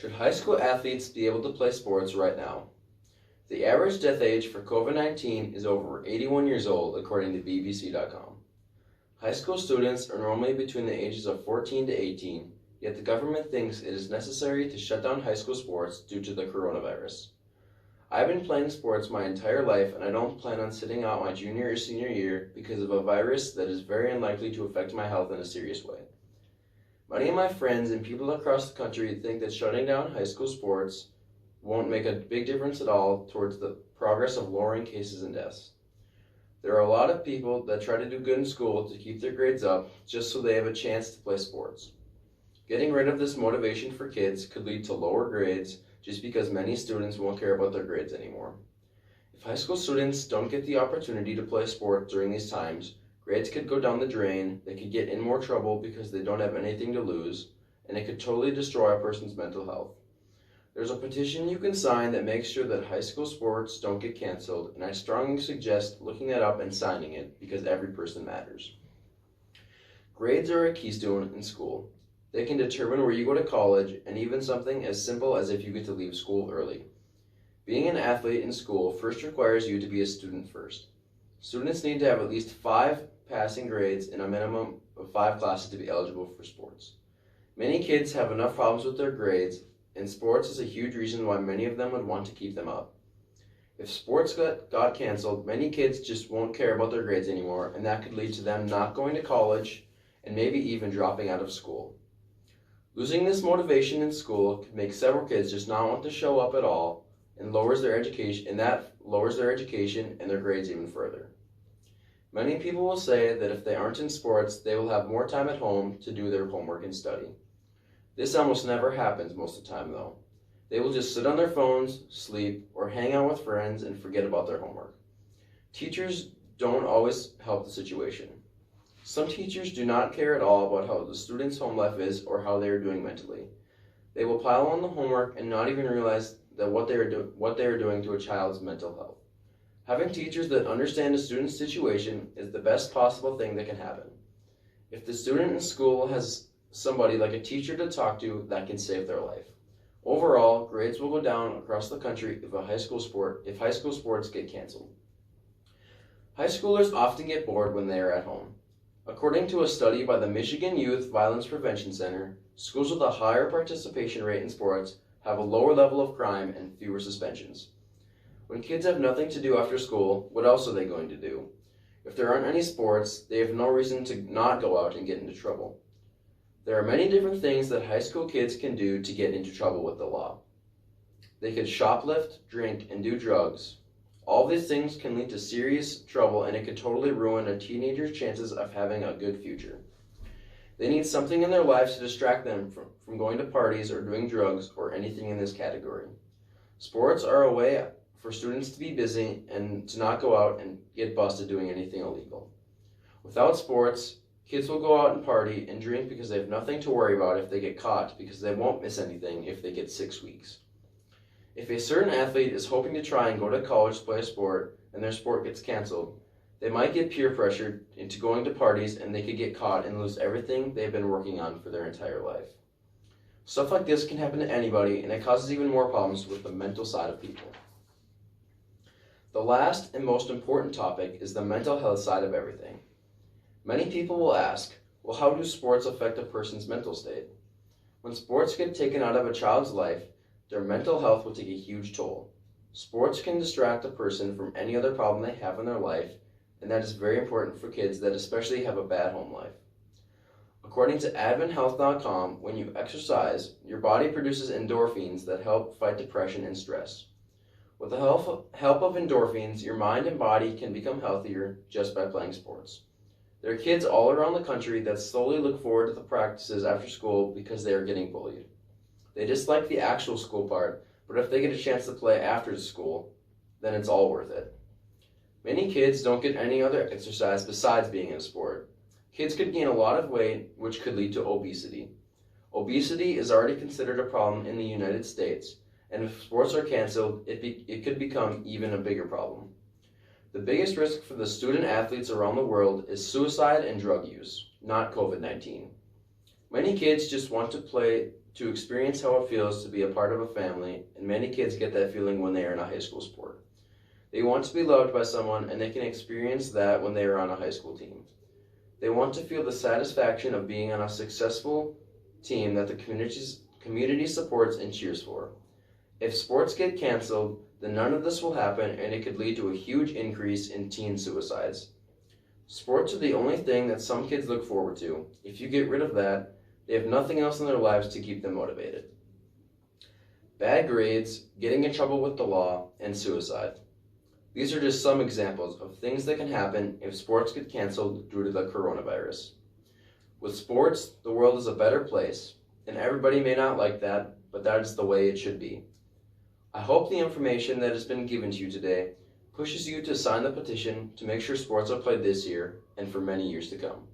Should high school athletes be able to play sports right now? The average death age for COVID-19 is over 81 years old, according to BBC.com. High school students are normally between the ages of 14 to 18, yet the government thinks it is necessary to shut down high school sports due to the coronavirus. I've been playing sports my entire life, and I don't plan on sitting out my junior or senior year because of a virus that is very unlikely to affect my health in a serious way. Many of my friends and people across the country think that shutting down high school sports won't make a big difference at all towards the progress of lowering cases and deaths. There are a lot of people that try to do good in school to keep their grades up just so they have a chance to play sports. Getting rid of this motivation for kids could lead to lower grades just because many students won't care about their grades anymore. If high school students don't get the opportunity to play sports during these times, grades could go down the drain, they could get in more trouble because they don't have anything to lose, and it could totally destroy a person's mental health. There's a petition you can sign that makes sure that high school sports don't get canceled, and I strongly suggest looking that up and signing it because every person matters. Grades are a keystone in school. They can determine where you go to college, and even something as simple as if you get to leave school early. Being an athlete in school first requires you to be a student first. Students need to have at least 5 passing grades and a minimum of 5 classes to be eligible for sports. Many kids have enough problems with their grades, and sports is a huge reason why many of them would want to keep them up. If sports got canceled, many kids just won't care about their grades anymore, and that could lead to them not going to college and maybe even dropping out of school. Losing this motivation in school could make several kids just not want to show up at all, and lowers their education, and that lowers their education and their grades even further. Many people will say that if they aren't in sports, they will have more time at home to do their homework and study. This almost never happens most of the time though. They will just sit on their phones, sleep, or hang out with friends and forget about their homework. Teachers don't always help the situation. Some teachers do not care at all about how the student's home life is or how they are doing mentally. They will pile on the homework and not even realize that what they are doing to a child's mental health. Having teachers that understand a student's situation is the best possible thing that can happen. If the student in school has somebody like a teacher to talk to, that can save their life. Overall, grades will go down across the country if high school sports get canceled. High schoolers often get bored when they are at home. According to a study by the Michigan Youth Violence Prevention Center, schools with a higher participation rate in sports have a lower level of crime and fewer suspensions. When kids have nothing to do after school, what else are they going to do? If there aren't any sports, they have no reason to not go out and get into trouble. There are many different things that high school kids can do to get into trouble with the law. They could shoplift, drink, and do drugs. All these things can lead to serious trouble, and it could totally ruin a teenager's chances of having a good future. They need something in their lives to distract them from going to parties or doing drugs or anything in this category. Sports are a way for students to be busy and to not go out and get busted doing anything illegal. Without sports, kids will go out and party and drink because they have nothing to worry about if they get caught, because they won't miss anything if they get 6 weeks. If a certain athlete is hoping to try and go to college to play a sport and their sport gets canceled, they might get peer pressured into going to parties, and they could get caught and lose everything they've been working on for their entire life. Stuff like this can happen to anybody, and it causes even more problems with the mental side of people. The last and most important topic is the mental health side of everything. Many people will ask, well, how do sports affect a person's mental state? When sports get taken out of a child's life, their mental health will take a huge toll. Sports can distract a person from any other problem they have in their life, and that is very important for kids that especially have a bad home life. According to adventhealth.com, when you exercise, your body produces endorphins that help fight depression and stress. With the help of endorphins, your mind and body can become healthier just by playing sports. There are kids all around the country that slowly look forward to the practices after school because they are getting bullied. They dislike the actual school part, but if they get a chance to play after school, then it's all worth it. Many kids don't get any other exercise besides being in a sport. Kids could gain a lot of weight, which could lead to obesity. Obesity is already considered a problem in the United States, and if sports are canceled, it could become even a bigger problem. The biggest risk for the student athletes around the world is suicide and drug use, not COVID-19. Many kids just want to play to experience how it feels to be a part of a family, and many kids get that feeling when they are in a high school sport. They want to be loved by someone, and they can experience that when they are on a high school team. They want to feel the satisfaction of being on a successful team that the community supports and cheers for. If sports get canceled, then none of this will happen, and it could lead to a huge increase in teen suicides. Sports are the only thing that some kids look forward to. If you get rid of that, they have nothing else in their lives to keep them motivated. Bad grades, getting in trouble with the law, and suicide. These are just some examples of things that can happen if sports get canceled due to the coronavirus. With sports, the world is a better place, and everybody may not like that, but that is the way it should be. I hope the information that has been given to you today pushes you to sign the petition to make sure sports are played this year and for many years to come.